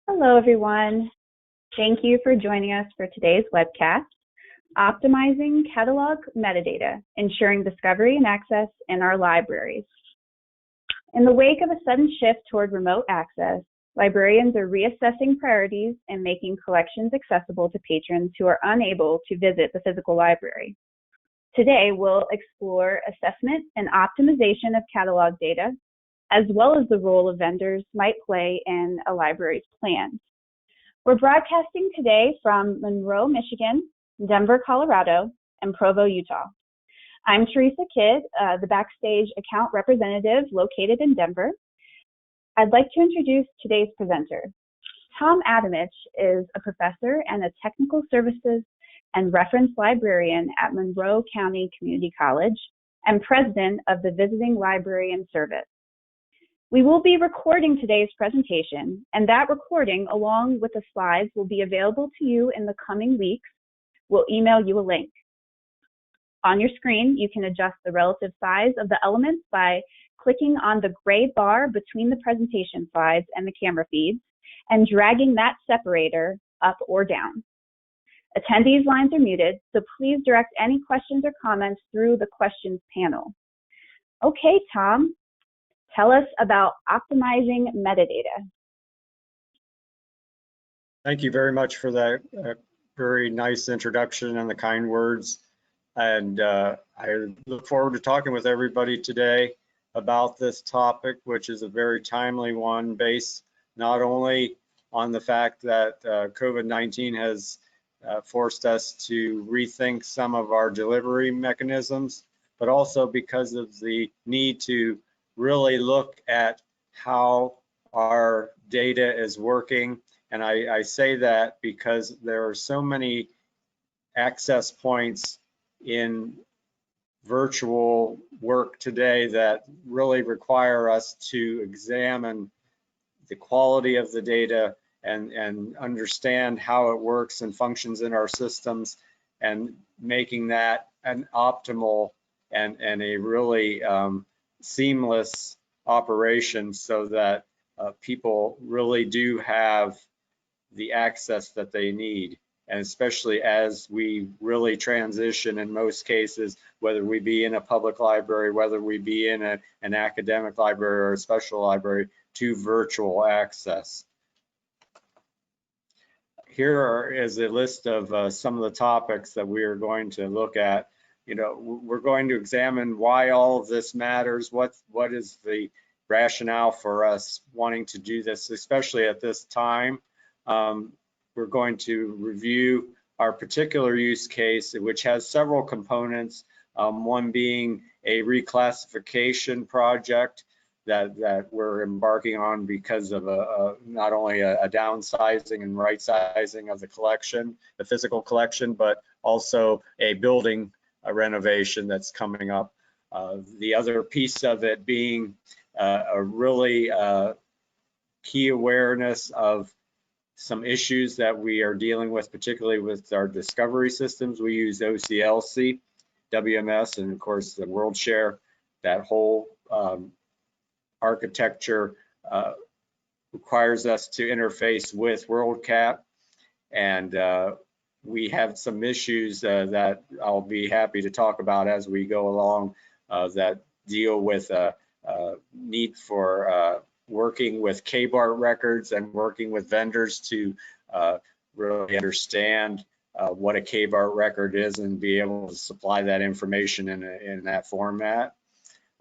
Hello, everyone. Thank you for joining us for today's webcast, Optimizing Catalog Metadata, Ensuring Discovery and Access in Our Libraries. In the wake of a sudden shift toward remote access, librarians are reassessing priorities and making collections accessible to patrons who are unable to visit the physical library. Today, we'll explore assessment and optimization of catalog data, as well as the role of vendors might play in a library's plans. We're broadcasting today from Monroe, Michigan, Denver, Colorado, and Provo, Utah. I'm Teresa Kidd, the Backstage Account Representative located in Denver. I'd like to introduce today's presenter. Tom Adamich is a professor and a technical services and reference librarian at Monroe County Community College and president of the Visiting Librarian Service. We will be recording today's presentation, and that recording, along with the slides, will be available to you in the coming weeks. We'll email you a link. On your screen, you can adjust the relative size of the elements by clicking on the gray bar between the presentation slides and the camera feeds and dragging that separator up or down. Attendees' lines are muted, so please direct any questions or comments through the questions panel. Okay, Tom. Tell us about optimizing metadata. Thank you very much for that very nice introduction and the kind words. And I look forward to talking with everybody today about this topic, which is a very timely one, based not only on the fact that COVID-19 has forced us to rethink some of our delivery mechanisms, but also because of the need to really look at how our data is working. And I say that because there are so many access points in virtual work today that really require us to examine the quality of the data and understand how it works and functions in our systems, and making that an optimal and a really seamless operation so that people really do have the access that they need. And especially as we really transition in most cases, whether we be in a public library, whether we be in an academic library or a special library, to virtual access. Here is a list of some of the topics that we are going to look at. You know, we're going to examine why all of this matters, what is the rationale for us wanting to do this, especially at this time. We're going to review our particular use case, which has several components, one being a reclassification project that we're embarking on because of not only a downsizing and right sizing of the collection, the physical collection, but also a building renovation that's coming up. The other piece of it being a really key awareness of some issues that we are dealing with, particularly with our discovery systems. We use OCLC, WMS, and of course the WorldShare. That whole architecture requires us to interface with WorldCat, and we have some issues that I'll be happy to talk about as we go along that deal with need for working with KBART records and working with vendors to really understand what a KBART record is and be able to supply that information in that format.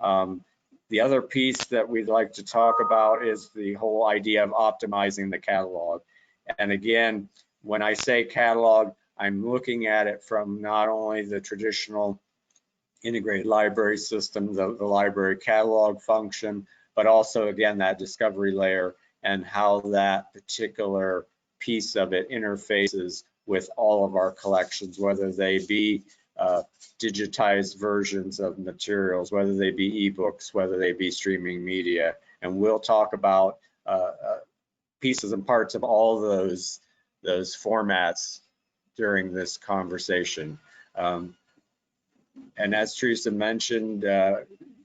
The other piece that we'd like to talk about is the whole idea of optimizing the catalog. And again, when I say catalog, I'm looking at it from not only the traditional integrated library system, the library catalog function, but also, again, that discovery layer and how that particular piece of it interfaces with all of our collections, whether they be digitized versions of materials, whether they be ebooks, whether they be streaming media. And we'll talk about pieces and parts of all those formats during this conversation. And as Teresa mentioned,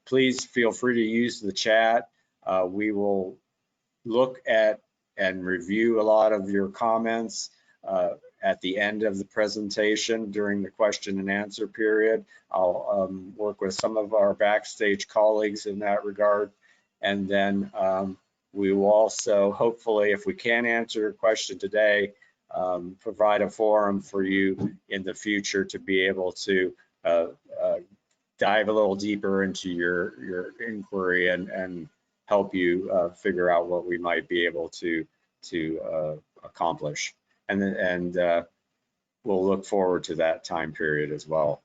please feel free to use the chat. We will look at and review a lot of your comments at the end of the presentation during the question and answer period. I'll work with some of our backstage colleagues in that regard. And then we will also, hopefully, if we can't answer a question today, provide a forum for you in the future to be able to dive a little deeper into your inquiry and help you figure out what we might be able to accomplish. And we'll look forward to that time period as well.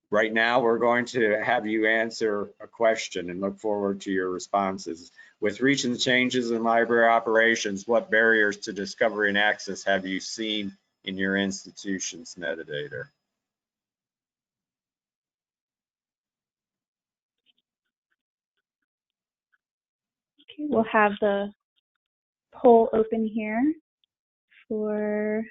Right now, we're going to have you answer a question and look forward to your responses. With recent changes in library operations, what barriers to discovery and access have you seen in your institution's metadata? Okay, we'll have the poll open here for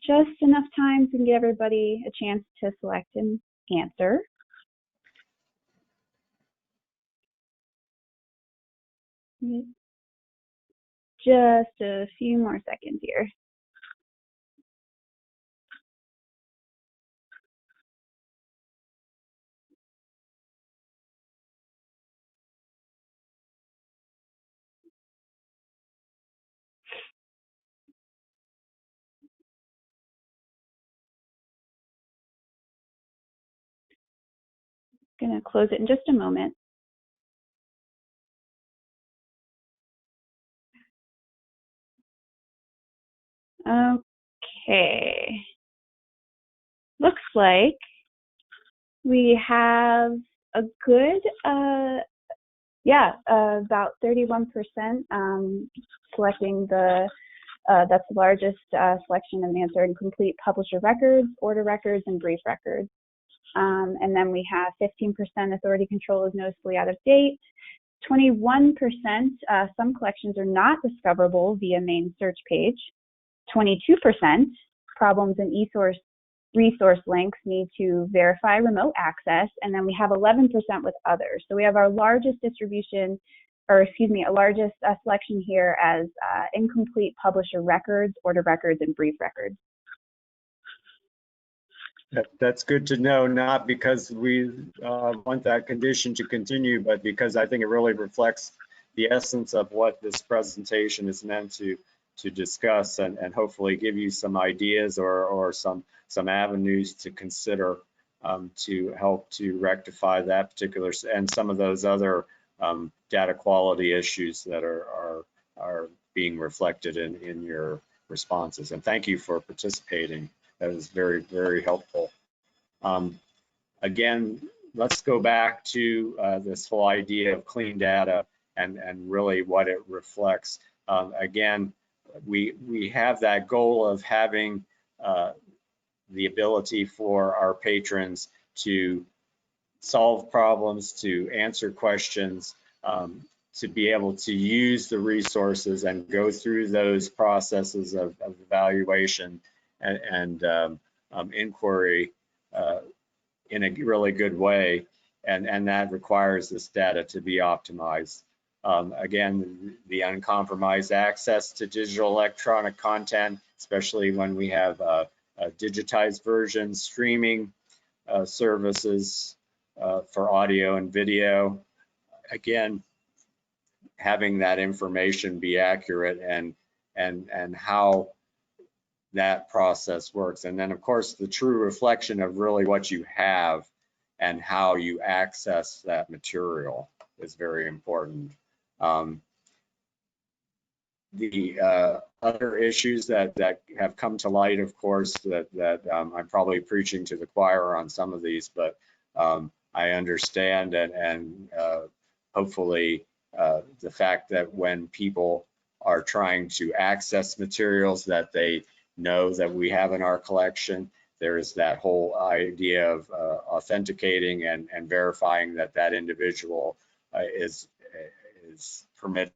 just enough time to give everybody a chance to select and answer. Just a few more seconds here. Gonna close it in just a moment. Okay. Looks like we have a good, about 31% selecting the, that's the largest selection of answer in complete publisher records, order records, and brief records. And then we have 15% authority control is noticeably out of date. 21%, some collections are not discoverable via main search page. 22%, problems in e-source resource links need to verify remote access. And then we have 11% with others. So we have our largest distribution, or excuse me, a largest selection here as incomplete publisher records, order records, and brief records. That's good to know, not because we want that condition to continue, but because I think it really reflects the essence of what this presentation is meant to discuss and hopefully give you some ideas or some avenues to consider to help to rectify that particular and some of those other data quality issues that are being reflected in your responses. And thank you for participating. That was very, very helpful. Again, let's go back to this whole idea of clean data and really what it reflects. Again, we have that goal of having the ability for our patrons to solve problems, to answer questions, to be able to use the resources and go through those processes of evaluation and inquiry in a really good way, and that requires this data to be optimized. Again, the uncompromised access to digital electronic content, especially when we have digitized versions, streaming services for audio and video. Again, having that information be accurate and how that process works. And then of course, the true reflection of really what you have and how you access that material is very important. The other issues that have come to light, of course, that I'm probably preaching to the choir on some of these, but I understand and hopefully the fact that when people are trying to access materials that they know that we have in our collection, there's that whole idea of authenticating and verifying that that individual is permitted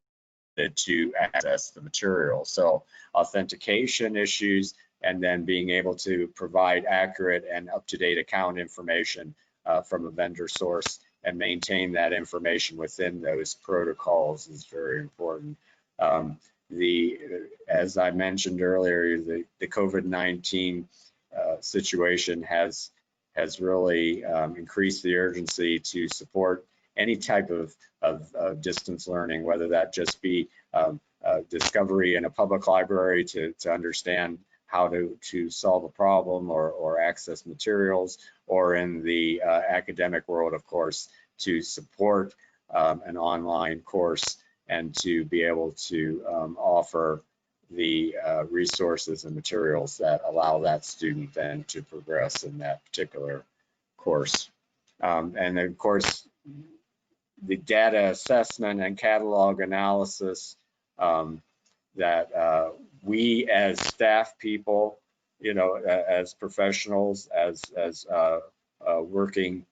to access the material. So authentication issues and then being able to provide accurate and up-to-date account information from a vendor source maintain that information within those protocols is very important. As I mentioned earlier, the COVID-19 situation has really increased the urgency to support any type of distance learning, whether that just be discovery in a public library to understand how to solve a problem or access materials, or in the academic world, of course, to support an online course and to be able to offer the resources and materials that allow that student then to progress in that particular course. And of course, the data assessment and catalog analysis that we as staff people, as professionals, as working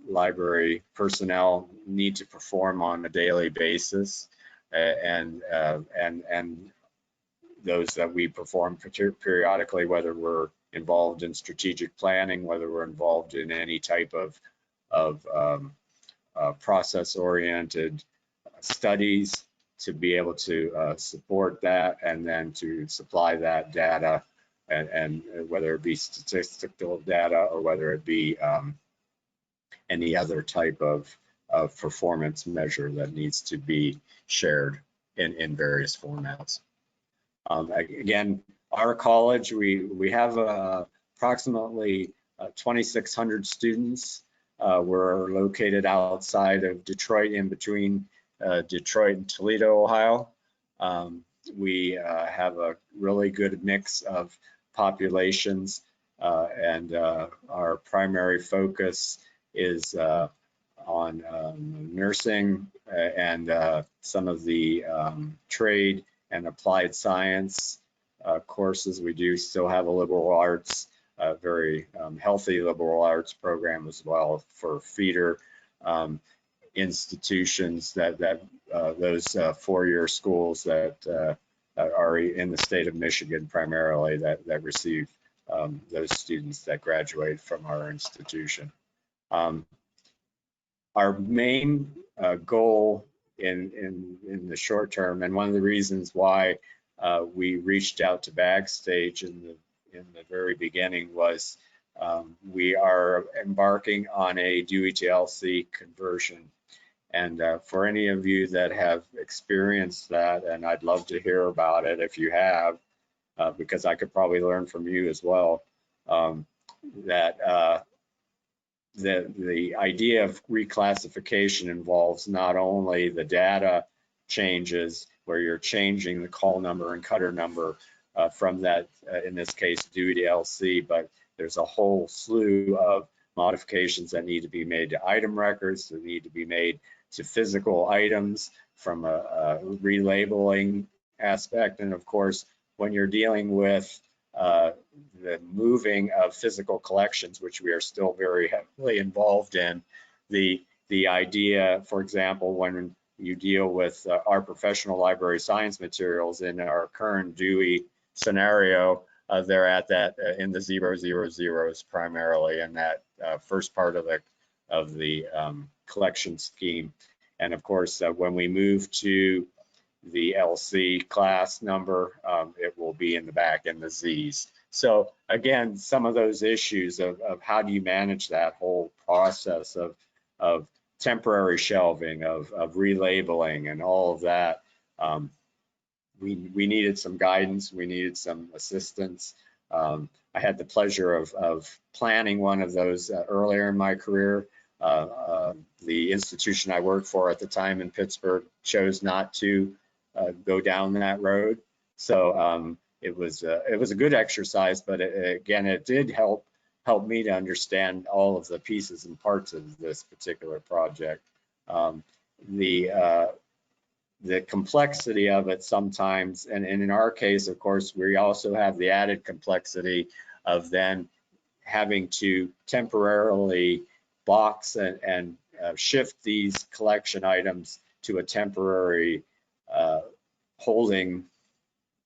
library personnel need to perform on a daily basis, and those that we perform periodically, whether we're involved in strategic planning, whether we're involved in any type of process-oriented studies, to be able to support that and then to supply that data, and whether it be statistical data or whether it be any other type of performance measure that needs to be shared in various formats. Again, our college, we have approximately 2,600 students. We're located outside of Detroit, in between Detroit and Toledo, Ohio. We have a really good mix of populations, and our primary focus is on nursing and some of the trade and applied science courses. We do still have a liberal arts, very healthy liberal arts program as well for feeder institutions, those four-year schools that are in the state of Michigan primarily, that receive those students that graduate from our institution. Our main goal in the short term, and one of the reasons why we reached out to Backstage in the very beginning, was we are embarking on a Dewey to LC conversion. And for any of you that have experienced that, and I'd love to hear about it if you have, because I could probably learn from you as well, that the idea of reclassification involves not only the data changes where you're changing the call number and cutter number from that, in this case, Dewey to LC, but there's a whole slew of modifications that need to be made to item records, that need to be made to physical items from a relabeling aspect. And of course, when you're dealing with the moving of physical collections, which we are still very heavily involved in, the idea, for example, when you deal with our professional library science materials in our current Dewey scenario, they're at that in the 000s primarily, in that first part of the collection scheme. And of course, when we move to the LC class number, it will be in the back in the Z's. So again, some of those issues of how do you manage that whole process of temporary shelving, of relabeling and all of that, we needed some guidance, we needed some assistance. I had the pleasure of planning one of those earlier in my career. The institution I worked for at the time in Pittsburgh chose not to go down that road. So it was a good exercise, but again, it did help me to understand all of the pieces and parts of this particular project. The complexity of it sometimes, and in our case, of course, we also have the added complexity of then having to temporarily box and shift these collection items to a temporary holding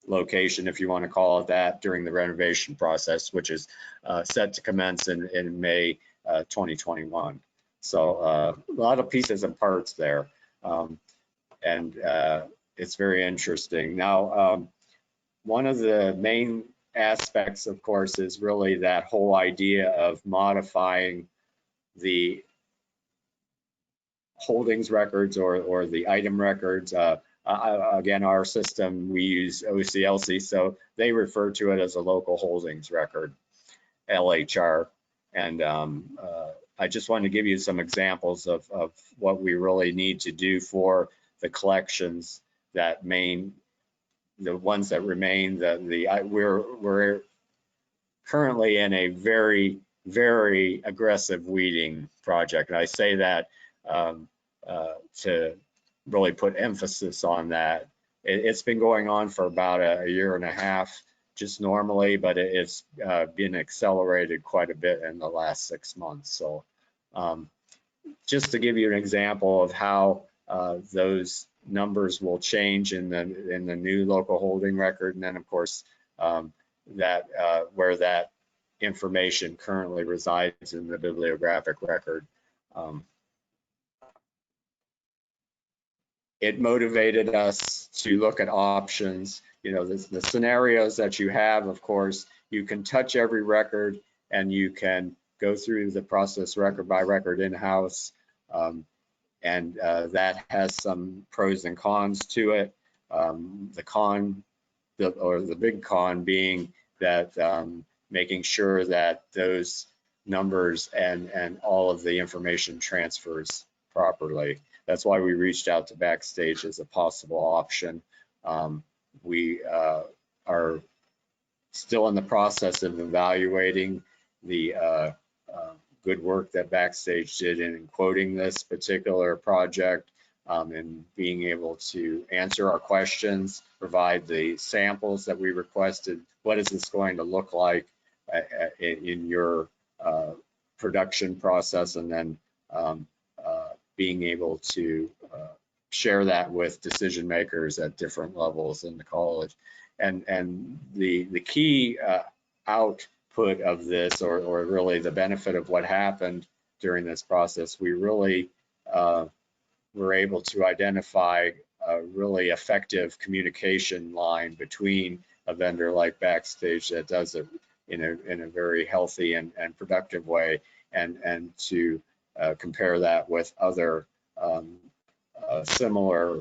location, if you want to call it that, during the renovation process, which is set to commence in May 2021. So a lot of pieces and parts there. And it's very interesting. Now, one of the main aspects, of course, is really that whole idea of modifying the holdings records or the item records. Again, our system, we use OCLC, so they refer to it as a local holdings record, LHR. And I just wanted to give you some examples of what we really need to do for the collections that the ones that remain. We're currently in a very, very aggressive weeding project. And I say that to really put emphasis on that. It's been going on for about a year and a half, just normally, but it's been accelerated quite a bit in the last 6 months. So just to give you an example of how those numbers will change in the new local holding record, and then of course where that information currently resides in the bibliographic record. It motivated us to look at options. You know, the scenarios that you have, of course, you can touch every record and you can go through the process record by record in-house. And that has some pros and cons to it. The big con being that making sure that those numbers and all of the information transfers properly. That's why we reached out to Backstage as a possible option. We are still in the process of evaluating the good work that Backstage did in quoting this particular project, and being able to answer our questions, provide the samples that we requested. What is this going to look like in your production process, and then being able to share that with decision makers at different levels in the college. And the key output of this, or really the benefit of what happened during this process, we really were able to identify a really effective communication line between a vendor like Backstage that does it in a very healthy and productive way, and to compare that with other similar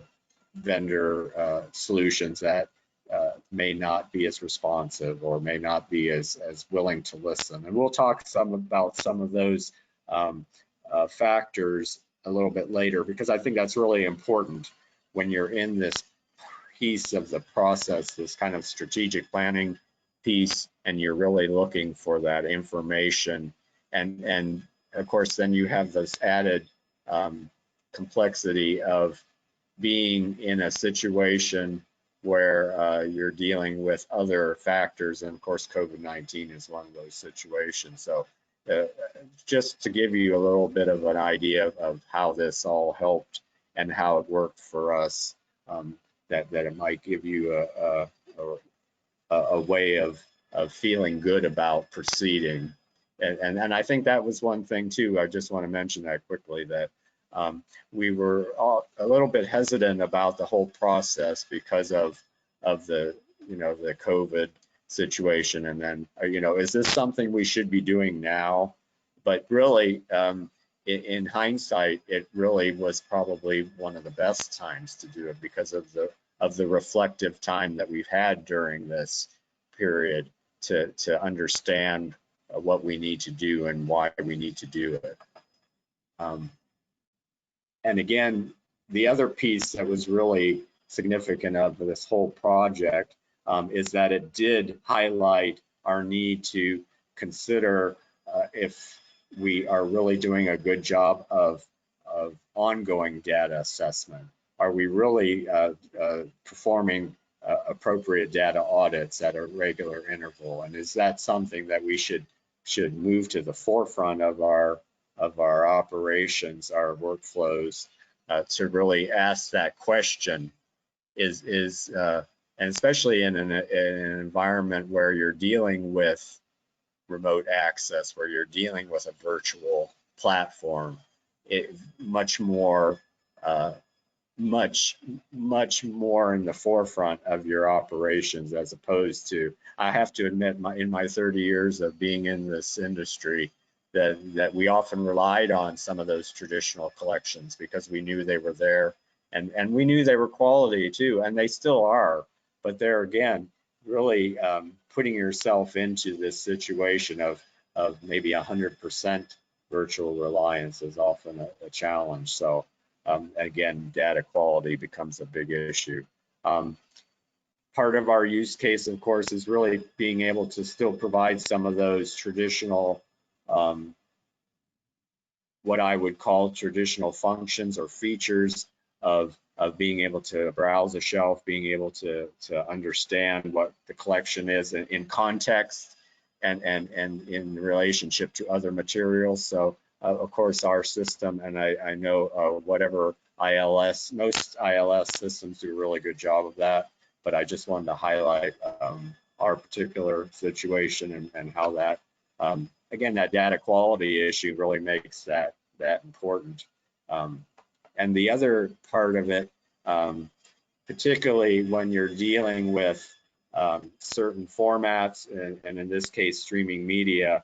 vendor solutions that may not be as responsive or may not be as willing to listen. And we'll talk about some of those factors a little bit later, because I think that's really important when you're in this piece of the process, this kind of strategic planning piece, and you're really looking for that information. And of course, then you have this added complexity of being in a situation where you're dealing with other factors, and of course COVID-19 is one of those situations. So just to give you a little bit of an idea of how this all helped and how it worked for us, that it might give you a way of feeling good about proceeding. And I think that was one thing too. I just want to mention that quickly, that we were a little bit hesitant about the whole process because of the the COVID situation, and then is this something we should be doing now? But really, in hindsight, it really was probably one of the best times to do it because of the reflective time that we've had during this period to understand what we need to do and why we need to do it. And again, the other piece that was really significant of this whole project is that it did highlight our need to consider if we are really doing a good job of ongoing data assessment. Are we really performing appropriate data audits at a regular interval? And is that something that we should move to the forefront of our operations, our workflows, to really ask that question? And especially in an environment where you're dealing with remote access, where you're dealing with a virtual platform, much more much more in the forefront of your operations, as opposed to, I have to admit, in my 30 years of being in this industry, that we often relied on some of those traditional collections because we knew they were there, and we knew they were quality too, and they still are. But there again, really putting yourself into this situation of maybe 100% virtual reliance is often a challenge. So again, data quality becomes a big issue. Part of our use case, of course, is really being able to still provide some of those traditional, what I would call traditional functions or features of being able to browse a shelf, being able to understand what the collection is in context and in relationship to other materials. So of course, our system, and I know whatever ILS, most ILS systems do a really good job of that, but I just wanted to highlight our particular situation and how that, again, that data quality issue really makes that important. And the other part of it, particularly when you're dealing with certain formats, and in this case, streaming media,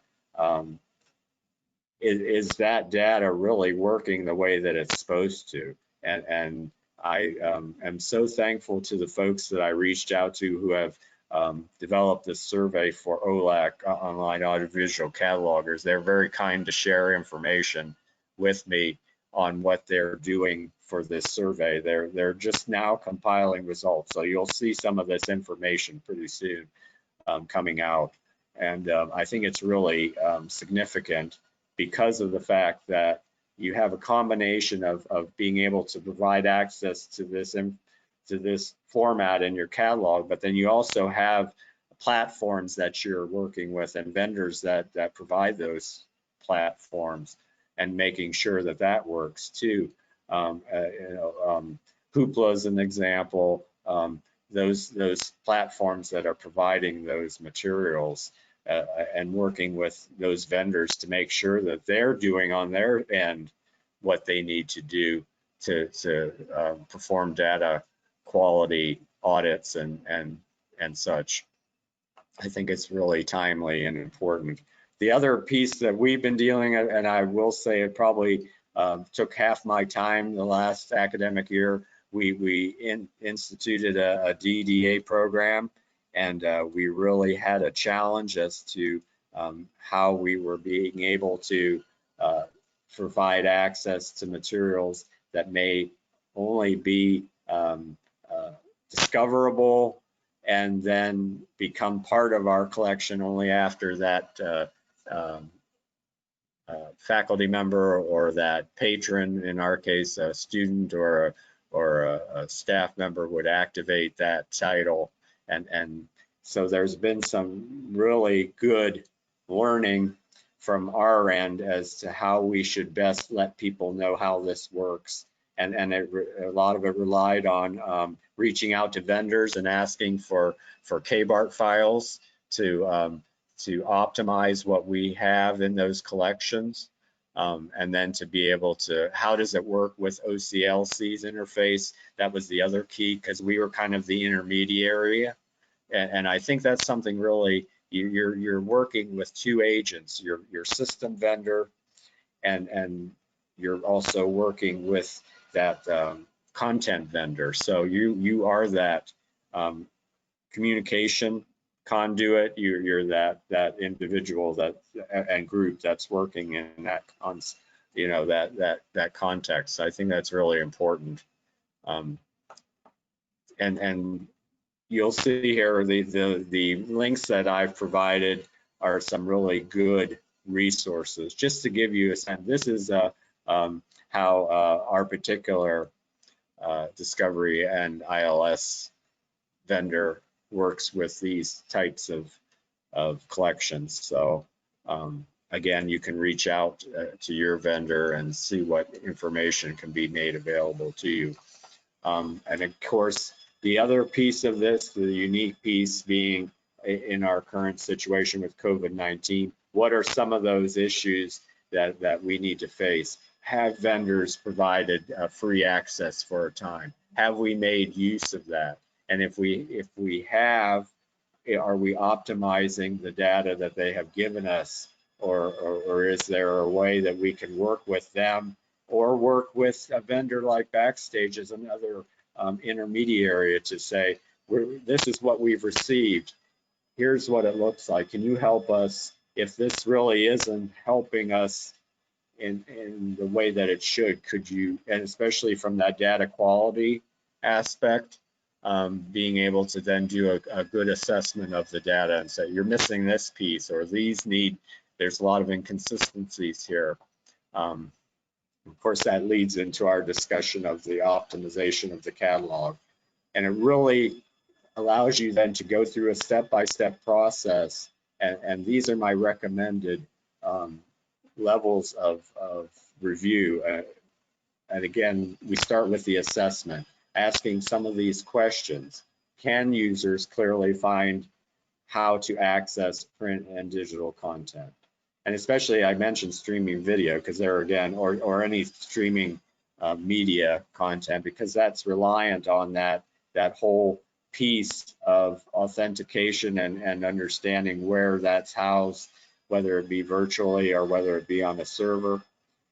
is that data really working the way that it's supposed to? And I am so thankful to the folks that I reached out to who have developed this survey for OLAC, Online Audiovisual Catalogers. They're very kind to share information with me on what they're doing for this survey. They're just now compiling results, so you'll see some of this information pretty soon coming out. And I think it's really significant because of the fact that you have a combination of being able to provide access to this format in your catalog, but then you also have platforms that you're working with and vendors that provide those platforms, and making sure that that works too. Hoopla is an example. Those platforms that are providing those materials and working with those vendors to make sure that they're doing on their end what they need to do to perform data quality audits and such. I think it's really timely and important. The other piece that we've been dealing, and I will say it probably took half my time the last academic year, we instituted a DDA program, and we really had a challenge as to how we were being able to provide access to materials that may only be discoverable and then become part of our collection only after that faculty member or that patron, in our case a student or a staff member, would activate that title. And so there's been some really good learning from our end as to how we should best let people know how this works. And a lot of it relied on reaching out to vendors and asking for KBART files to optimize what we have in those collections. And then to be able to, how does it work with OCLC's interface? That was the other key, because we were kind of the intermediary. And I think that's something really, you're working with two agents, your system vendor, and you're also working with that content vendor. So you are that communication conduit. You're that individual and group that's working in that that context. I think that's really important. And you'll see here the links that I've provided are some really good resources. Just to give you a sense, this is how our particular Discovery and ILS vendor works with these types of collections. So again, you can reach out to your vendor and see what information can be made available to you. And of course, the other piece of this, the unique piece being in our current situation with COVID-19, what are some of those issues that we need to face? have vendors provided free access for a time? Have we made use of that? And if we have, are we optimizing the data that they have given us, or is there a way that we can work with them or work with a vendor like Backstage as another intermediary to say, this is what we've received. Here's what it looks like. Can you help us if this really isn't helping us in the way that it should? Could you, and especially from that data quality aspect, being able to then do a good assessment of the data and say, you're missing this piece, or there's a lot of inconsistencies here. Of course, that leads into our discussion of the optimization of the catalog. And it really allows you then to go through a step-by-step process. And these are my recommended levels of review. And again, we start with the assessment, asking some of these questions. Can users clearly find how to access print and digital content? And especially, I mentioned streaming video, because there again, or any streaming media content, because that's reliant on that whole piece of authentication and understanding where that's housed, whether it be virtually or whether it be on a server,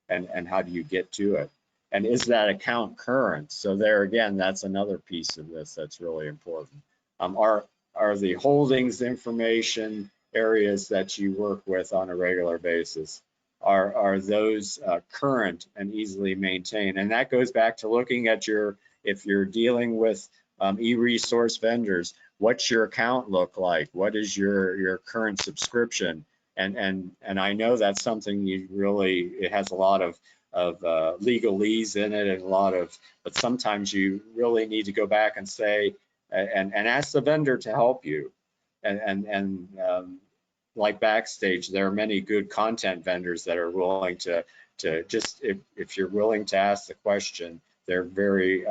and how do you get to it? And is that account current? So there again, that's another piece of this that's really important. Are the holdings information areas that you work with on a regular basis, are those current and easily maintained? And that goes back to looking at if you're dealing with e-resource vendors, what's your account look like? What is your current subscription? And I know that's something it has a lot of legalese in it, and but sometimes you really need to go back and say, and ask the vendor to help you. And like Backstage, there are many good content vendors that are willing to just, if you're willing to ask the question, they're very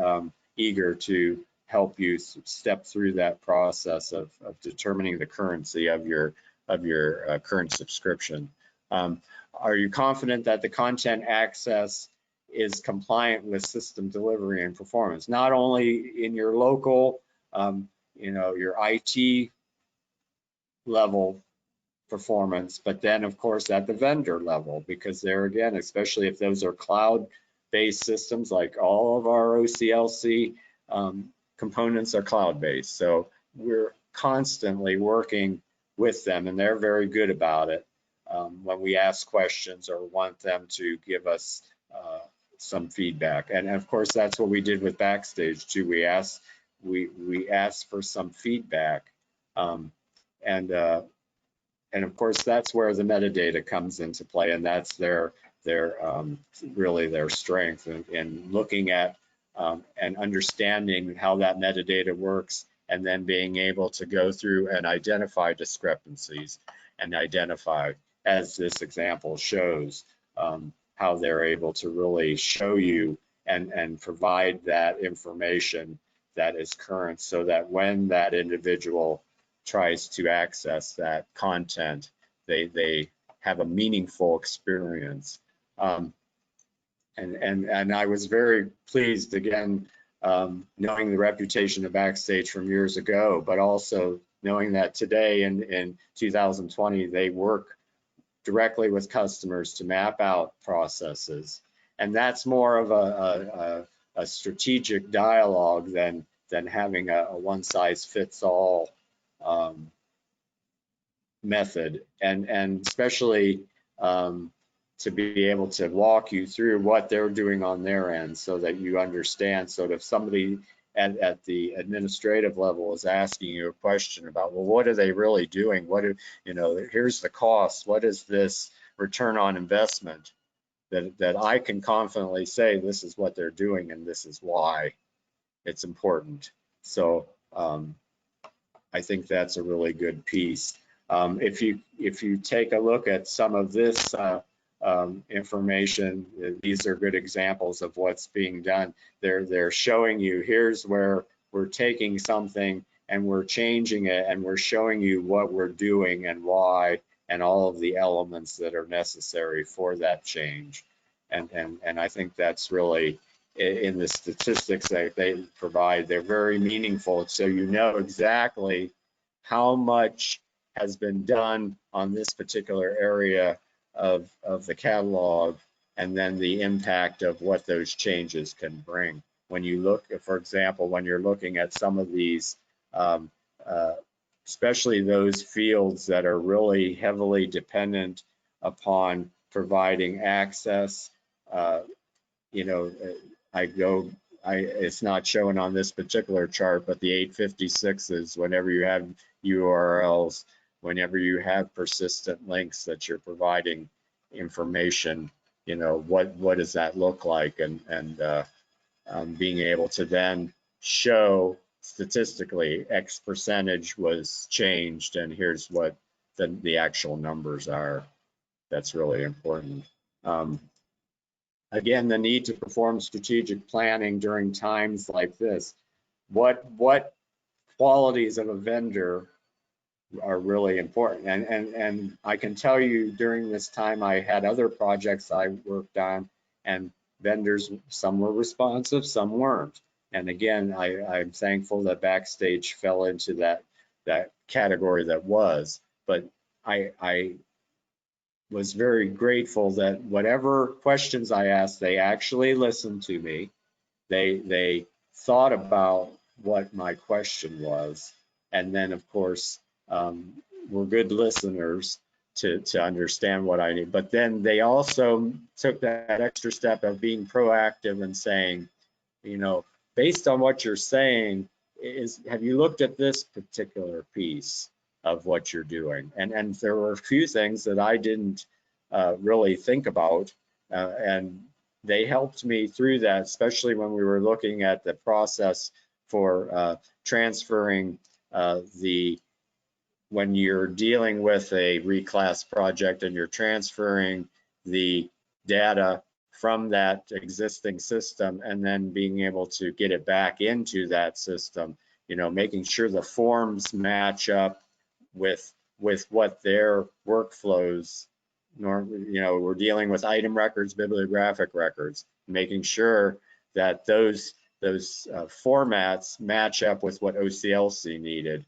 eager to help you step through that process of determining the currency of your current subscription. Are you confident that the content access is compliant with system delivery and performance, not only in your local, your IT level performance, but then of course at the vendor level, because there again, especially if those are cloud-based systems, like all of our OCLC components are cloud-based. So we're constantly working with them, and they're very good about it when we ask questions or want them to give us some feedback. And of course, that's what we did with Backstage too. We asked for some feedback, and of course, that's where the metadata comes into play, and that's really their strength in looking at and understanding how that metadata works, and then being able to go through and identify discrepancies and identify, as this example shows, how they're able to really show you and provide that information that is current, so that when that individual tries to access that content, they have a meaningful experience. And I was very pleased, again, knowing the reputation of Backstage from years ago, but also knowing that today in 2020, they work directly with customers to map out processes. And that's more of a strategic dialogue than having a one-size-fits-all method, and especially to be able to walk you through what they're doing on their end, so that you understand. So if somebody at the administrative level is asking you a question about, well, what are they really doing? Here's the cost. What is this return on investment? That I can confidently say, this is what they're doing and this is why it's important. So I think that's a really good piece. If you take a look at some of this information, these are good examples of what's being done. They're showing you, here's where we're taking something and we're changing it, and we're showing you what we're doing and why, and all of the elements that are necessary for that change. And I think that's really, in the statistics that they provide, they're very meaningful. So you know exactly how much has been done on this particular area of the catalog, and then the impact of what those changes can bring. When you look, for example, when you're looking at some of these, especially those fields that are really heavily dependent upon providing access, you know, it's not shown on this particular chart, but the 856s, whenever you have URLs, whenever you have persistent links that you're providing information, you know, what does that look like? And being able to then show statistically X percentage was changed, and here's what the actual numbers are. That's really important. Again, the need to perform strategic planning during times like this. What qualities of a vendor are really important? And I can tell you, during this time, I had other projects I worked on, and vendors, some were responsive, some weren't. And again, I'm thankful that Backstage fell into that category that was. But I was very grateful that whatever questions I asked, they actually listened to me. They thought about what my question was, and then of course were good listeners to understand what I need. But then they also took that extra step of being proactive and saying, you know, based on what you're saying, have you looked at this particular piece of what you're doing? And there were a few things that I didn't really think about, and they helped me through that, especially when we were looking at the process for transferring when you're dealing with a reclass project and you're transferring the data from that existing system and then being able to get it back into that system, you know, making sure the forms match up with what their workflows, you know, we're dealing with item records, bibliographic records, making sure that those formats match up with what OCLC needed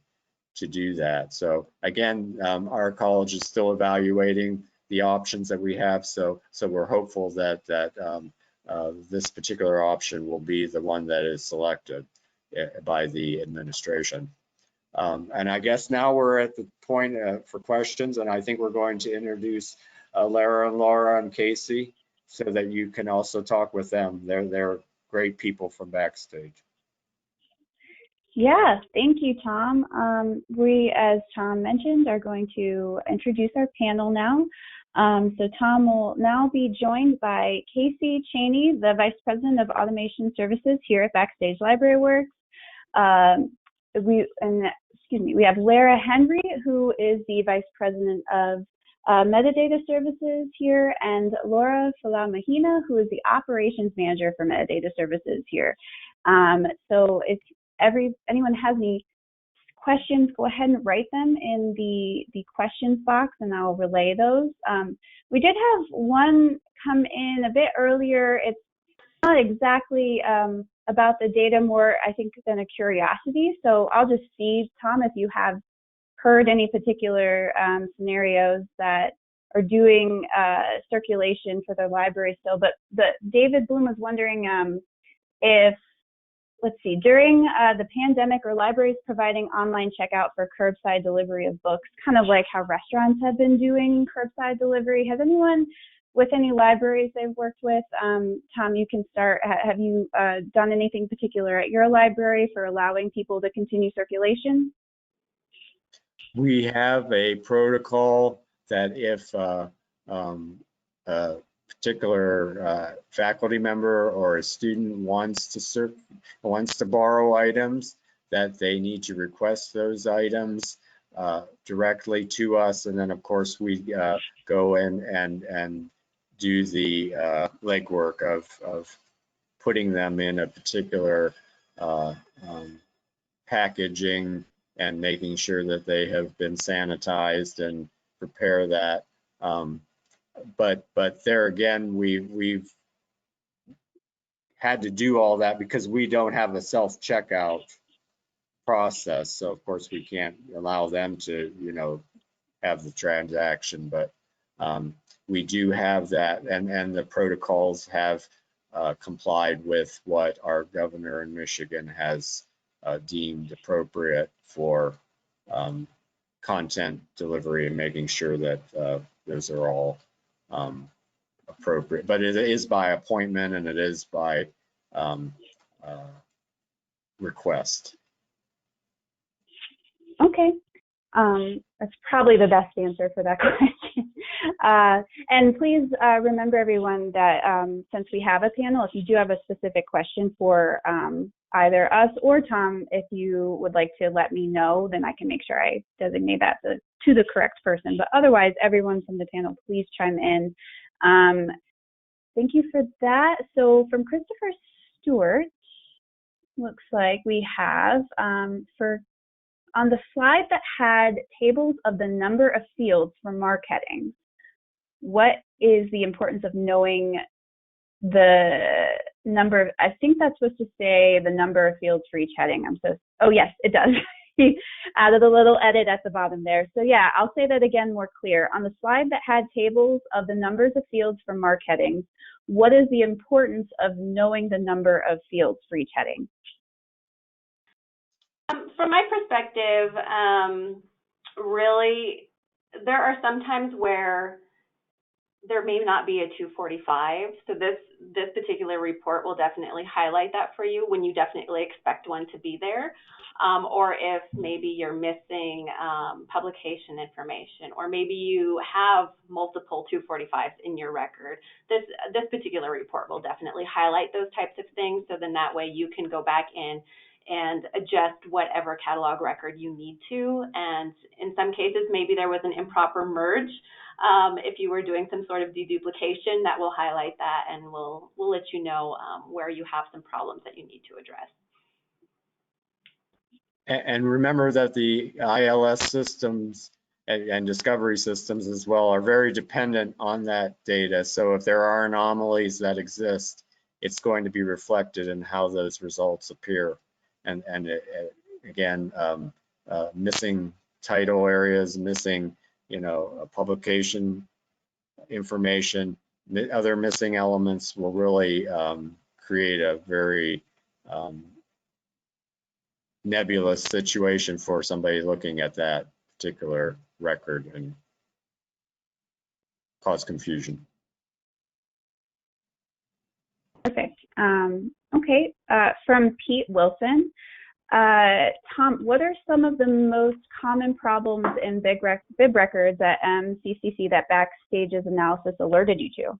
to do that. So again, our college is still evaluating the options that we have. So we're hopeful that this particular option will be the one that is selected by the administration. And I guess now we're at the point for questions, and I think we're going to introduce Lara and Laura and Casey so that you can also talk with them. They're great people from Backstage. Yeah, thank you, Tom. We, as Tom mentioned, are going to introduce our panel now. So Tom will now be joined by Casey Cheney, the Vice President of Automation Services here at Backstage Library Works. We have Lara Henry, who is the Vice President of Metadata Services here, and Laura Falamahina, who is the Operations Manager for Metadata Services here. So if anyone has any questions, go ahead and write them in the questions box, and I'll relay those. We did have one come in a bit earlier. It's not exactly about the data, more I think than a curiosity. So I'll just see, Tom, if you have heard any particular scenarios that are doing circulation for their library still. But David Bloom was wondering if, let's see, during the pandemic, are libraries providing online checkout for curbside delivery of books, kind of like how restaurants have been doing curbside delivery? Has anyone with any libraries they've worked with? Tom, you can start. Have you done anything particular at your library for allowing people to continue circulation? We have a protocol that if a particular faculty member or a student wants to borrow items, that they need to request those items directly to us, and then of course we go in and do the legwork of putting them in a particular packaging and making sure that they have been sanitized and prepare that. but there again, we've had to do all that because we don't have a self-checkout process. So of course we can't allow them to, you know, have the transaction, but we do have that, and the protocols have complied with what our governor in Michigan has deemed appropriate for content delivery and making sure that those are all appropriate. But it is by appointment and it is by request. Okay. That's probably the best answer for that question. And please remember, everyone, that since we have a panel, if you do have a specific question for either us or Tom, if you would like to let me know, then I can make sure I designate that to the correct person. But otherwise, everyone from the panel, please chime in. Thank you for that. So from Christopher Stewart, looks like we have on the slide that had tables of the number of fields for MARC headings, what is the importance of knowing the number of, I think that's supposed to say the number of fields for each heading. Oh yes, it does. He added a little edit at the bottom there. So yeah, I'll say that again more clear. On the slide that had tables of the numbers of fields for MARC headings, what is the importance of knowing the number of fields for each heading? From my perspective, really, there are some times where there may not be a 245. So this particular report will definitely highlight that for you when you definitely expect one to be there. Or if maybe you're missing publication information, or maybe you have multiple 245s in your record. This particular report will definitely highlight those types of things. So then that way you can go back in and adjust whatever catalog record you need to. And in some cases, maybe there was an improper merge. If you were doing some sort of deduplication, that will highlight that, and we'll let you know where you have some problems that you need to address. And remember that the ILS systems and discovery systems as well are very dependent on that data. So if there are anomalies that exist, it's going to be reflected in how those results appear. And again, missing title areas, missing, you know, publication information, other missing elements will really create a very nebulous situation for somebody looking at that particular record and cause confusion. Perfect. Okay, from Pete Wilson, Tom, what are some of the most common problems in bib records at MCCC that Backstage's analysis alerted you to?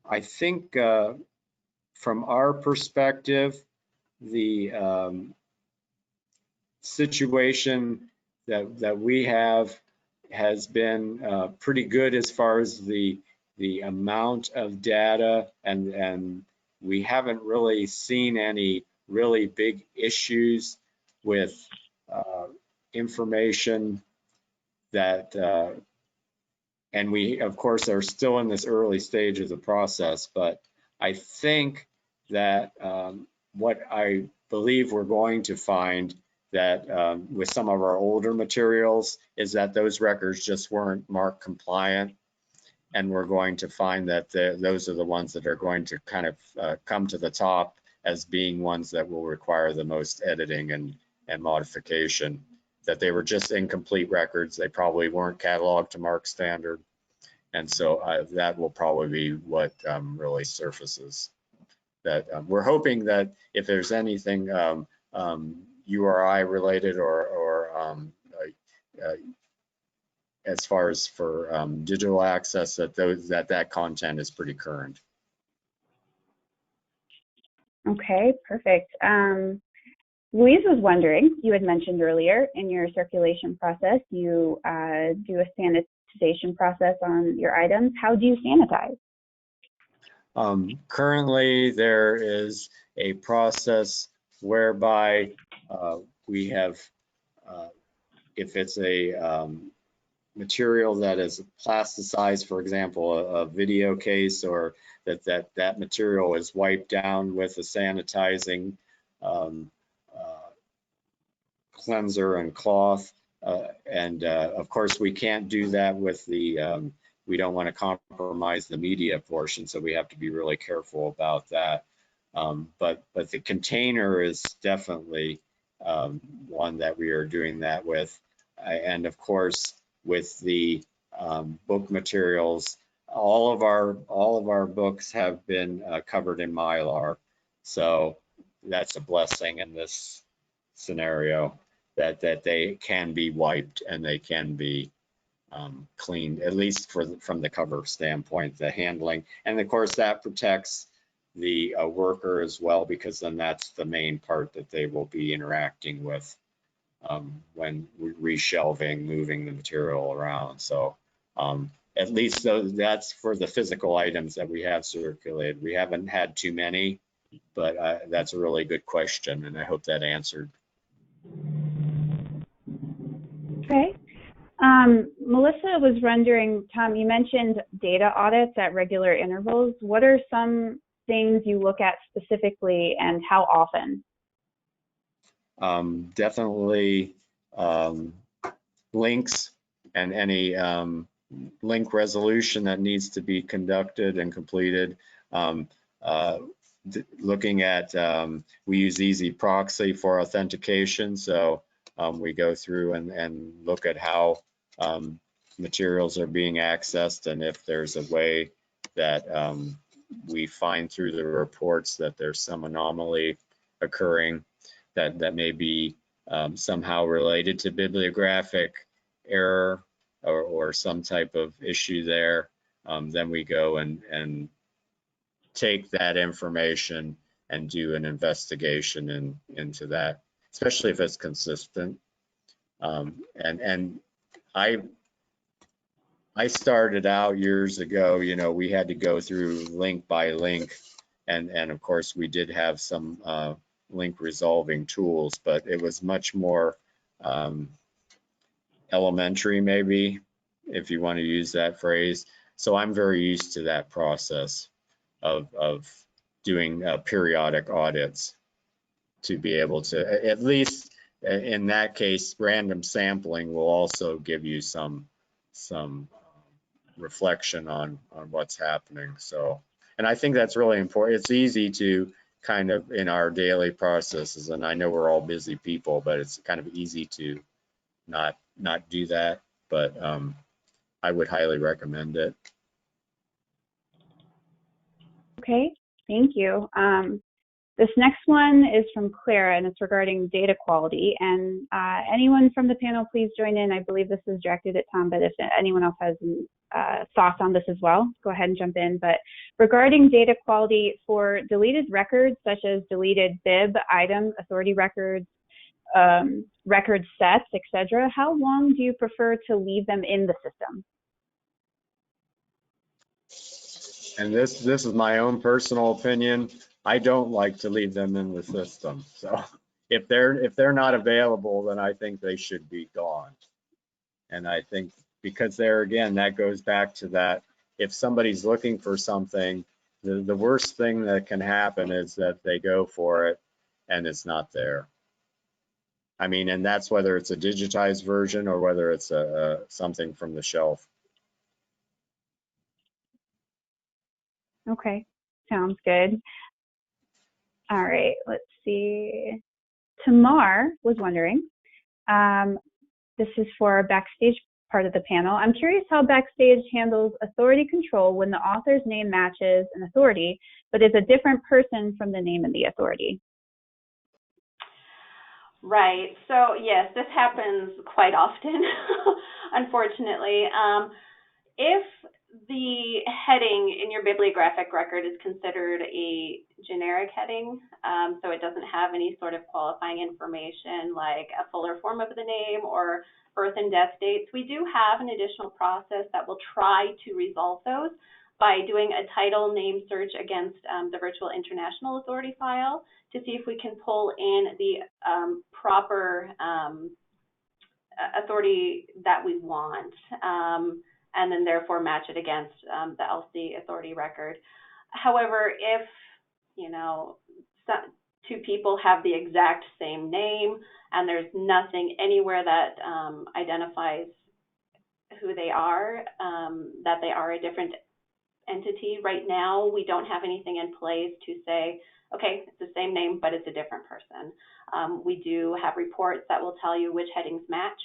I think from our perspective, the situation that we have has been pretty good as far as the amount of data, and we haven't really seen any really big issues with information that, and we of course are still in this early stage of the process, but I think that what I believe we're going to find that with some of our older materials is that those records just weren't MARC compliant. And we're going to find that those are the ones that are going to kind of come to the top as being ones that will require the most editing and modification, that they were just incomplete records. They probably weren't cataloged to MARC standard. And so that will probably be what really surfaces. That we're hoping that if there's anything URI related or as far as for digital access, that content is pretty current. Okay, perfect. Louise was wondering, you had mentioned earlier in your circulation process, you do a sanitization process on your items. How do you sanitize? Currently, there is a process whereby we have, if it's a material that is plasticized, for example, a video case, or that material is wiped down with a sanitizing cleanser and cloth. Of course, we can't do that with the, we don't want to compromise the media portion, so we have to be really careful about that. But the container is definitely one that we are doing that with. And of course, with the book materials, all of our books have been covered in Mylar. So that's a blessing in this scenario, that they can be wiped and they can be cleaned, at least from the cover standpoint, the handling. And of course, that protects the worker as well, because then that's the main part that they will be interacting with when reshelving, moving the material around. So at least that's for the physical items that we have circulated. We haven't had too many, but that's a really good question, and I hope that answered. Okay. Melissa was wondering, Tom, you mentioned data audits at regular intervals. What are some things you look at specifically, and how often? Definitely links and any link resolution that needs to be conducted and completed. Looking at, we use Easy Proxy for authentication, so we go through and look at how materials are being accessed, and if there's a way that we find through the reports that there's some anomaly occurring that may be somehow related to bibliographic error or some type of issue there, then we go and take that information and do an investigation into that, especially if it's consistent. And I started out years ago, we had to go through link by link, and of course we did have some link resolving tools, but it was much more elementary, maybe, if you want to use that phrase. So I'm very used to that process of doing periodic audits to be able to, at least in that case, random sampling will also give you some reflection on what's happening. So, and I think that's really important. It's easy to kind of, in our daily processes, and I know we're all busy people, but it's kind of easy to not do that. But I would highly recommend it. Okay, thank you. This next one is from Clara, and it's regarding data quality. And anyone from the panel, please join in. I believe this is directed at Tom, but if anyone else has thoughts on this as well, go ahead and jump in. But regarding data quality for deleted records, such as deleted bib, item, authority records, record sets, etc., how long do you prefer to leave them in the system? And this is my own personal opinion. I don't like to leave them in the system. So if they're not available, then I think they should be gone. And I think because there again, that goes back to that, if somebody's looking for something, the worst thing that can happen is that they go for it and it's not there. I mean, and that's whether it's a digitized version or whether it's something from the shelf. Okay, sounds good. All right, let's see. Tamar was wondering, this is for our Backstage part of the panel. I'm curious how Backstage handles authority control when the author's name matches an authority, but is a different person from the name in the authority. Right. So yes, this happens quite often, unfortunately. If the heading in your bibliographic record is considered a generic heading, so it doesn't have any sort of qualifying information like a fuller form of the name or birth and death dates, we do have an additional process that will try to resolve those by doing a title name search against the Virtual International Authority file to see if we can pull in the proper authority that we want, and then therefore match it against the LC authority record. However, if, you know, two people have the exact same name and there's nothing anywhere that identifies who they are, that they are a different entity, right now we don't have anything in place to say, okay, it's the same name, but it's a different person. We do have reports that will tell you which headings matched,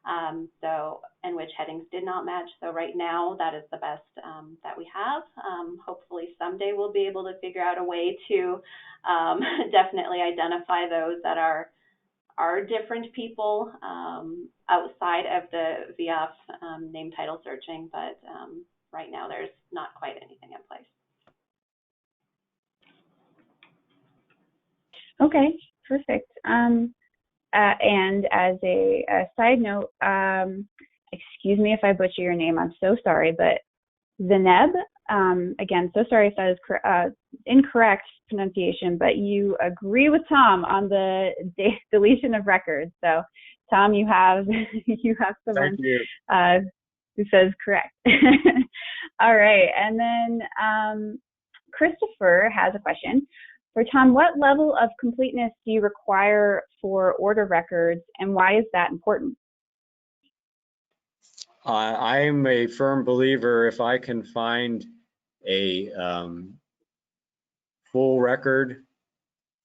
and which headings did not match. So right now, that is the best that we have. Hopefully someday we'll be able to figure out a way to definitely identify those that are different people outside of the VF name title searching, but right now there's not quite anything in place. Okay, perfect. And as a side note, excuse me if I butcher your name, I'm so sorry, but Zeneb, again, so sorry if that is incorrect pronunciation, but you agree with Tom on the deletion of records. So, Tom, you have someone who says correct. All right, and then Christopher has a question. For Tom, what level of completeness do you require for order records, and why is that important? I'm a firm believer if I can find a full record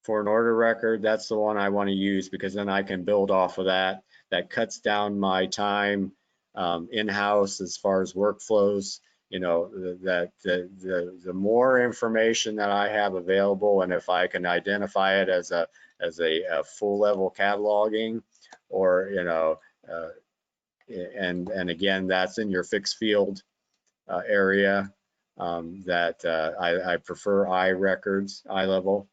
for an order record, that's the one I want to use, because then I can build off of that. That cuts down my time in-house as far as workflows. You know, that the more information that I have available, and if I can identify it as a full level cataloging, or, you know, and again, that's in your fixed field area, that I prefer eye level.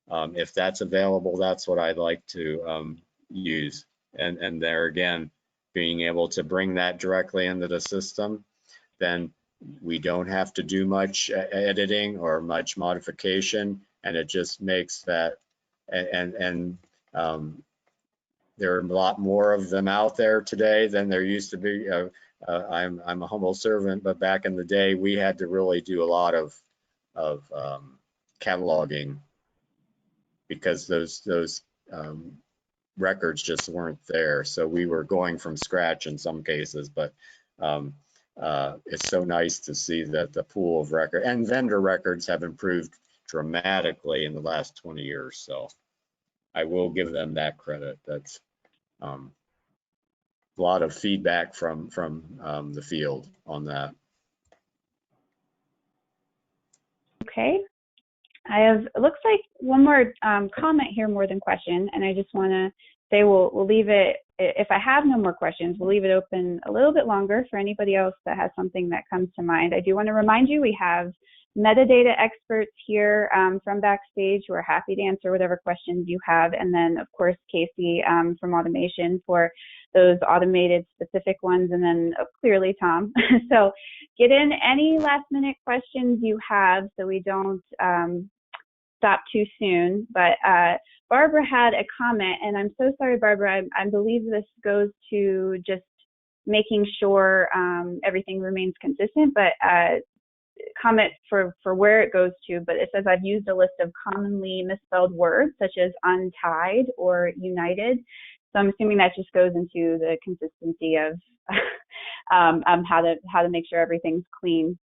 If that's available, that's what I'd like to use. And there again, being able to bring that directly into the system, then we don't have to do much editing or much modification, and it just makes that, and there are a lot more of them out there today than there used to be. I'm a humble servant, but back in the day, we had to really do a lot of cataloging, because those records just weren't there. So we were going from scratch in some cases, but it's so nice to see that the pool of record and vendor records have improved dramatically in the last 20 years. So I will give them that credit. That's a lot of feedback from the field on that. Okay. I have, it looks like one more comment here more than question, and I just want to say we'll leave it, if I have no more questions, we'll leave it open a little bit longer for anybody else that has something that comes to mind. I do want to remind you we have metadata experts here from backstage who are happy to answer whatever questions you have, and then of course Casey from automation for those automated specific ones, and then clearly Tom. So get in any last minute questions you have so we don't stop too soon. But Barbara had a comment, and I'm so sorry, Barbara, I believe this goes to just making sure everything remains consistent, but comment for where it goes to, but it says I've used a list of commonly misspelled words such as untied or united. So I'm assuming that just goes into the consistency of how to make sure everything's clean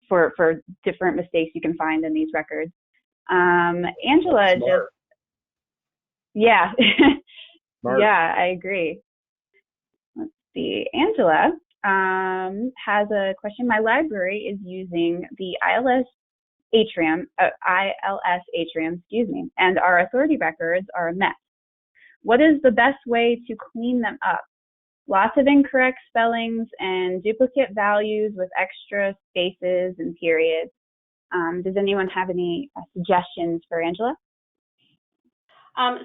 for different mistakes you can find in these records. Angela just, yeah, yeah, I agree. Let's see, Angela has a question. My library is using the ILS atrium, excuse me, and our authority records are a mess. What is the best way to clean them up? Lots of incorrect spellings and duplicate values with extra spaces and periods. Does anyone have any suggestions for Angela?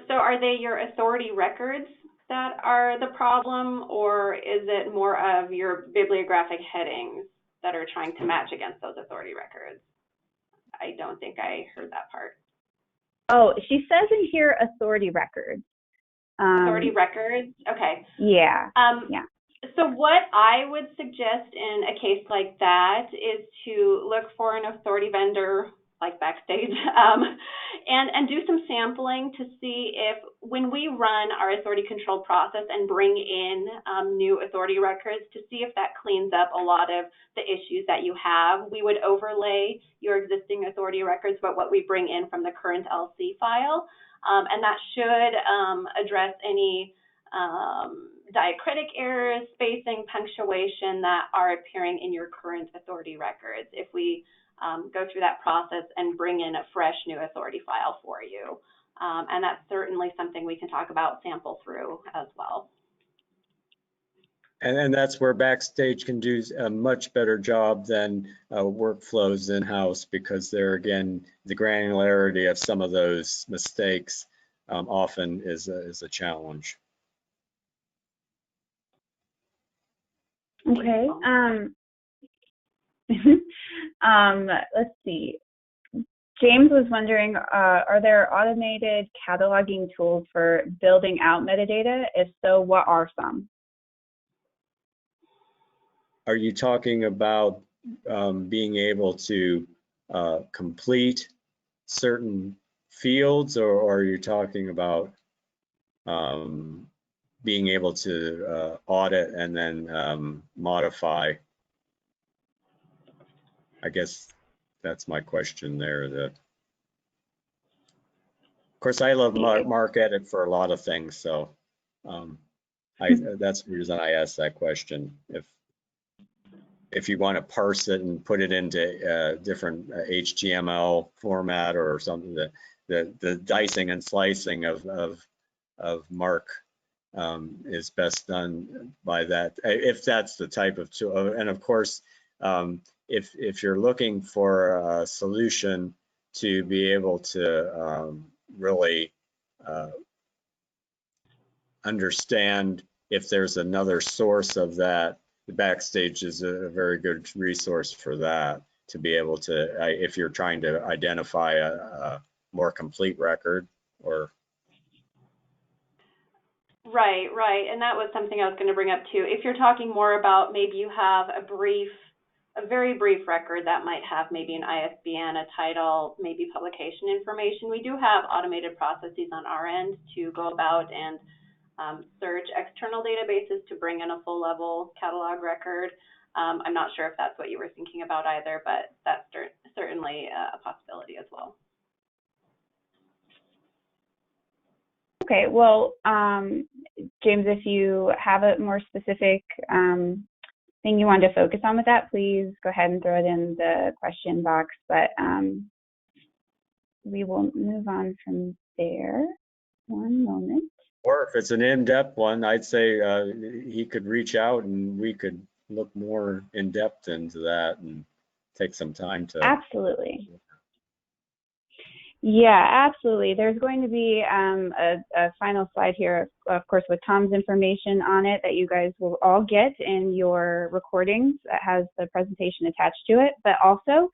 So are they your authority records that are the problem, or is it more of your bibliographic headings that are trying to match against those authority records? I don't think I heard that part. Oh, she says in here authority records. Authority records, okay. Yeah. Yeah. So what I would suggest in a case like that is to look for an authority vendor like Backstage and do some sampling to see if when we run our authority control process and bring in new authority records to see if that cleans up a lot of the issues that you have. We would overlay your existing authority records but what we bring in from the current LC file, and that should address any diacritic errors, spacing, punctuation that are appearing in your current authority records if we go through that process and bring in a fresh new authority file for you. And that's certainly something we can talk about, sample through as well. And that's where Backstage can do a much better job than workflows in-house, because there again, the granularity of some of those mistakes often is a challenge. Okay. Let's see. James was wondering, are there automated cataloging tools for building out metadata? If so, what are some? Are you talking about being able to complete certain fields, or are you talking about being able to audit and then modify? I guess that's my question there. Of course, I love MarcEdit for a lot of things, so that's the reason I asked that question. If you want to parse it and put it into different HTML format or something, the dicing and slicing of Marc is best done by that, if that's the type of tool. And of course, if you're looking for a solution to be able to really understand if there's another source of that, the Backstage is a very good resource for that, to be able to, if you're trying to identify a more complete record or. Right, and that was something I was going to bring up too. If you're talking more about maybe you have a very brief record that might have maybe an ISBN, a title, maybe publication information, we do have automated processes on our end to go about and search external databases to bring in a full level catalog record. I'm not sure if that's what you were thinking about either, but that's certainly a possibility as well. Okay, well, James, if you have a more specific thing you want to focus on with that, please go ahead and throw it in the question box, but we will move on from there. One moment. Or if it's an in-depth one, I'd say he could reach out and we could look more in depth into that and take some time to. Absolutely. Yeah, absolutely. There's going to be a final slide here, of course, with Tom's information on it that you guys will all get in your recordings that has the presentation attached to it. But also,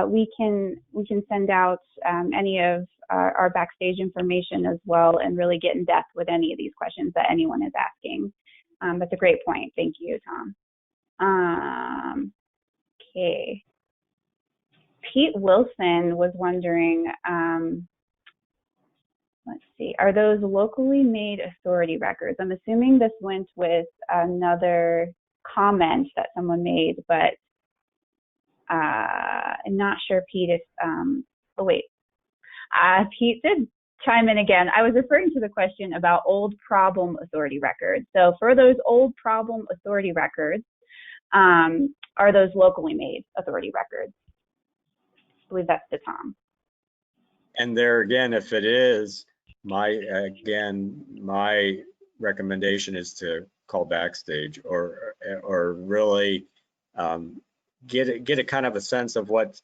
we can send out any of our Backstage information as well and really get in depth with any of these questions that anyone is asking. That's a great point. Thank you, Tom. Okay. Pete Wilson was wondering, let's see, are those locally made authority records? I'm assuming this went with another comment that someone made, but I'm not sure, Pete, if, oh wait, Pete did chime in again. I was referring to the question about old problem authority records. So for those old problem authority records, are those locally made authority records? I believe that's to Tom. And there again, if it is, my recommendation is to call Backstage or really get a kind of a sense of what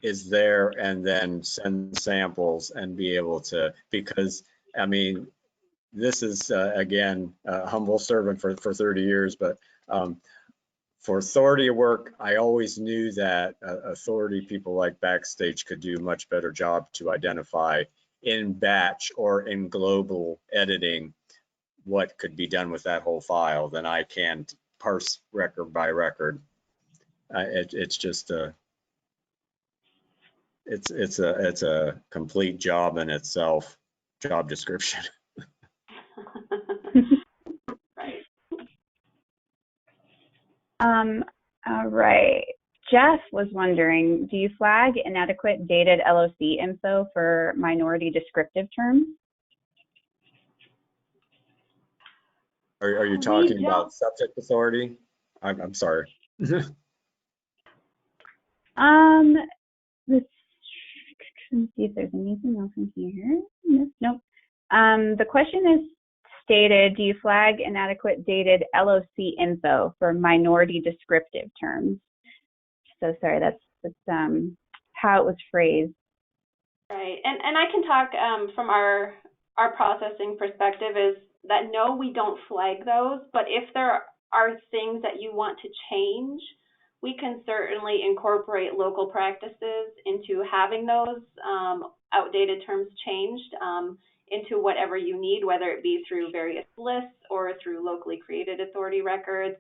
is there, and then send samples and be able to, because I mean, this is again a humble servant for 30 years, but for authority work, I always knew that authority people like Backstage could do a much better job to identify in batch or in global editing what could be done with that whole file than I can parse record by record. It's just it's a complete job in itself, job description. Right. All right. Jeff was wondering, do you flag inadequate dated LOC info for minority descriptive terms? Are you talking about subject authority? I'm sorry. Let's see if there's anything else in here. Nope. The question is stated, do you flag inadequate dated LOC info for minority descriptive terms? So sorry, that's how it was phrased. Right, and I can talk from our processing perspective is that no, we don't flag those, but if there are things that you want to change, we can certainly incorporate local practices into having those outdated terms changed into whatever you need, whether it be through various lists or through locally created authority records.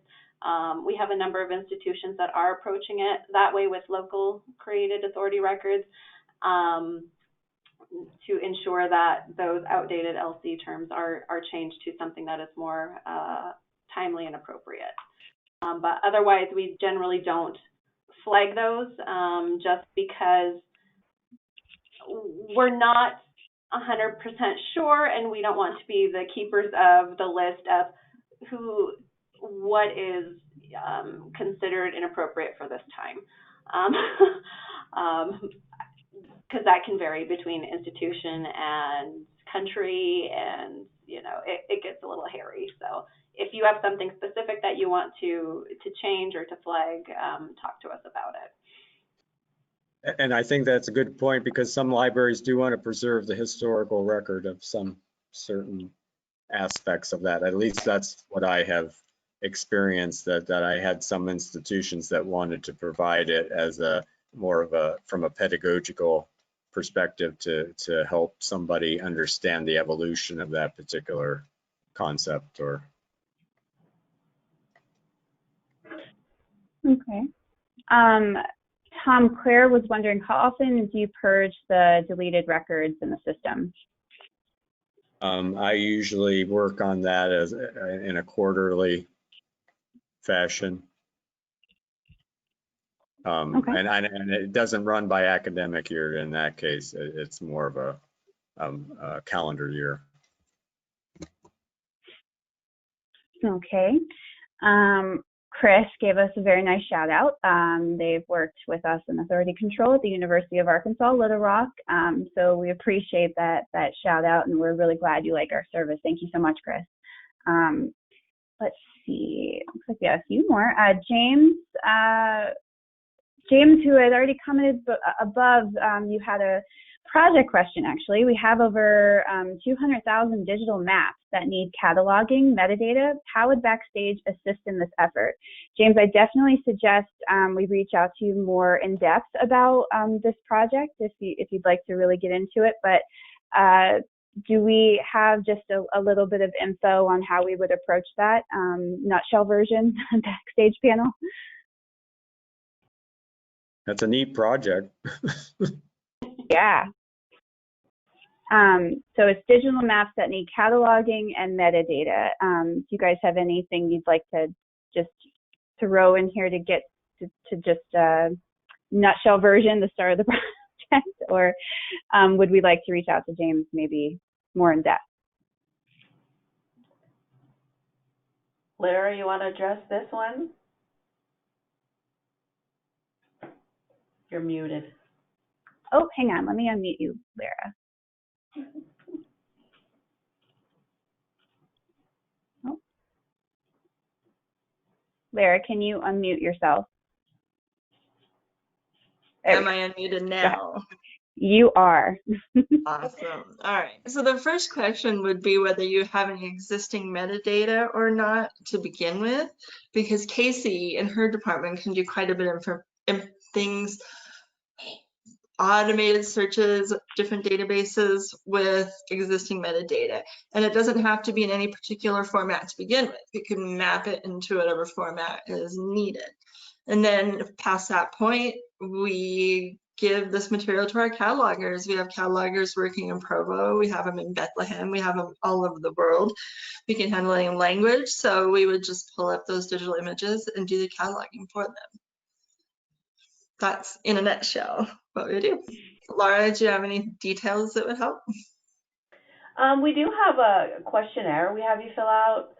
We have a number of institutions that are approaching it that way with local created authority records to ensure that those outdated LC terms are changed to something that is more timely and appropriate. But otherwise, we generally don't flag those just because we're not 100% sure, and we don't want to be the keepers of the list of what is considered inappropriate for this time. Because that can vary between institution and country, and it gets a little hairy. So if you have something specific that you want to change or to flag, talk to us about it. And I think that's a good point, because some libraries do want to preserve the historical record of some certain aspects of that. At least that's what I have experienced, that I had some institutions that wanted to provide it as from a pedagogical perspective to help somebody understand the evolution of that particular concept. Or okay. Tom, Claire was wondering, how often do you purge the deleted records in the system? I usually work on that in a quarterly fashion. Okay. And it doesn't run by academic year. In that case, it's more of a calendar year. Okay. Chris gave us a very nice shout out. They've worked with us in authority control at the University of Arkansas, Little Rock. So we appreciate that shout out, and we're really glad you like our service. Thank you so much, Chris. Let's see, looks like we have a few more. James, who had already commented above, you had a project question, actually. We have over 200,000 digital maps that need cataloging metadata. How would Backstage assist in this effort? James, I definitely suggest we reach out to you more in depth about this project if you'd like to really get into it. But do we have just a little bit of info on how we would approach that nutshell version Backstage panel? That's a neat project. Yeah. So it's digital maps that need cataloging and metadata. Do you guys have anything you'd like to just throw in here to get to just a nutshell version, the start of the project? Or would we like to reach out to James maybe more in depth? Lara, you want to address this one? You're muted. Oh, hang on. Let me unmute you, Lara. Oh. Lara, can you unmute yourself? Am I unmuted now? You are. Awesome. All right. So the first question would be whether you have any existing metadata or not to begin with, because Casey in her department can do quite a bit of things automated searches, different databases with existing metadata. And it doesn't have to be in any particular format to begin with. You can map it into whatever format is needed. And then past that point, we give this material to our catalogers. We have catalogers working in Provo, we have them in Bethlehem, we have them all over the world. We can handle any language, so we would just pull up those digital images and do the cataloging for them. That's in a nutshell what we do. Laura, do you have any details that would help? We do have a questionnaire we have you fill out,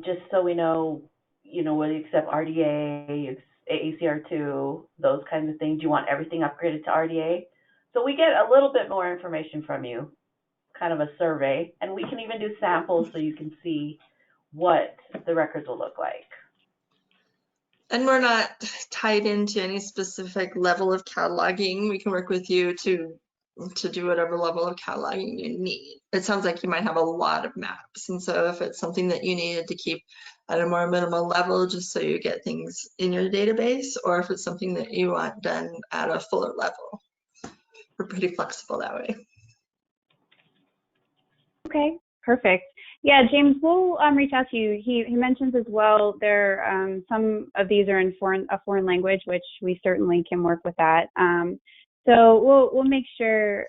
just so we know, whether you accept RDA, AACR2, those kinds of things. Do you want everything upgraded to RDA? So we get a little bit more information from you, kind of a survey, and we can even do samples so you can see what the records will look like. And we're not tied into any specific level of cataloging. We can work with you to do whatever level of cataloging you need. It sounds like you might have a lot of maps. And so if it's something that you needed to keep at a more minimal level just so you get things in your database, or if it's something that you want done at a fuller level, we're pretty flexible that way. Okay, perfect. Yeah, James, we'll reach out to you. He mentions as well there some of these are in a foreign language, which we certainly can work with that. So we'll make sure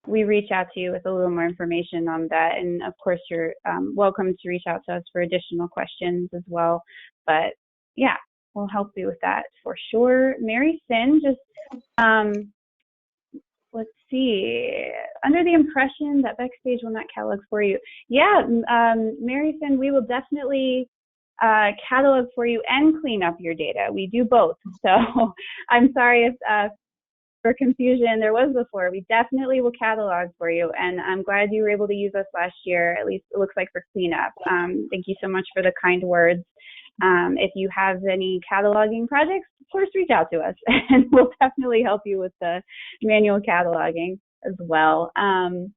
we reach out to you with a little more information on that. And of course, you're welcome to reach out to us for additional questions as well. But yeah, we'll help you with that for sure. Mary Sin, just let's see, under the impression that Backstage will not catalog for you. Yeah, Mary Finn, we will definitely catalog for you and clean up your data. We do both. So I'm sorry if for confusion there was before. We definitely will catalog for you. And I'm glad you were able to use us last year, at least it looks like for cleanup. Thank you so much for the kind words. If you have any cataloging projects, of course, reach out to us and we'll definitely help you with the manual cataloging as well. And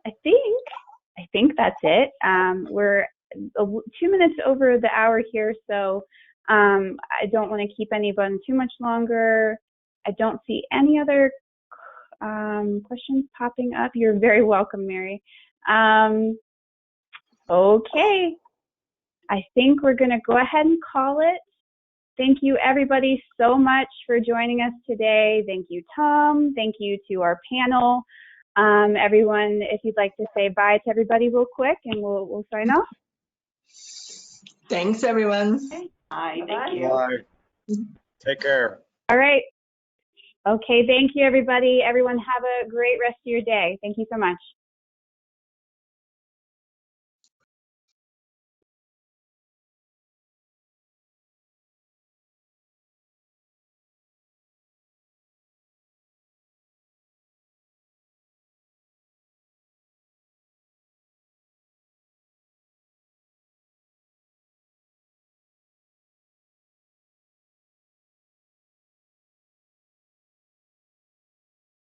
I think that's it. We're 2 minutes over the hour here, so I don't want to keep anyone too much longer. I don't see any other questions popping up. You're very welcome, Mary. Okay. I think we're going to go ahead and call it. Thank you, everybody, so much for joining us today. Thank you, Tom. Thank you to our panel. Everyone, if you'd like to say bye to everybody real quick, and we'll sign off. Thanks, everyone. Okay. Bye. Thank you. Bye. Take care. All right. Okay, thank you, everybody. Everyone have a great rest of your day. Thank you so much.